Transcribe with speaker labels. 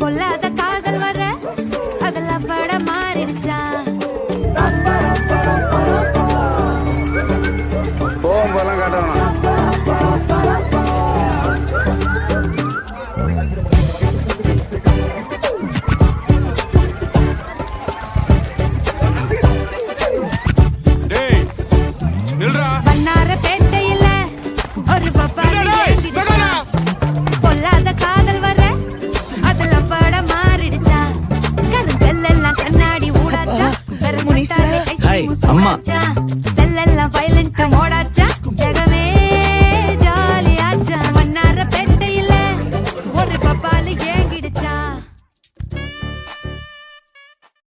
Speaker 1: பொல்லாத காதல் வர அதுல பட மாறிடுச்சா
Speaker 2: போகும்போதெல்லாம் காட்டணும்.
Speaker 1: பண்ணார பேட்டையில ஒரு பப்பாளி பொல்லாத காதல் வர அதுல பட மாறிடுச்சா கருங்கல் எல்லாம் கண்ணாடி ஊடாச்சா
Speaker 3: ஹாய் அம்மா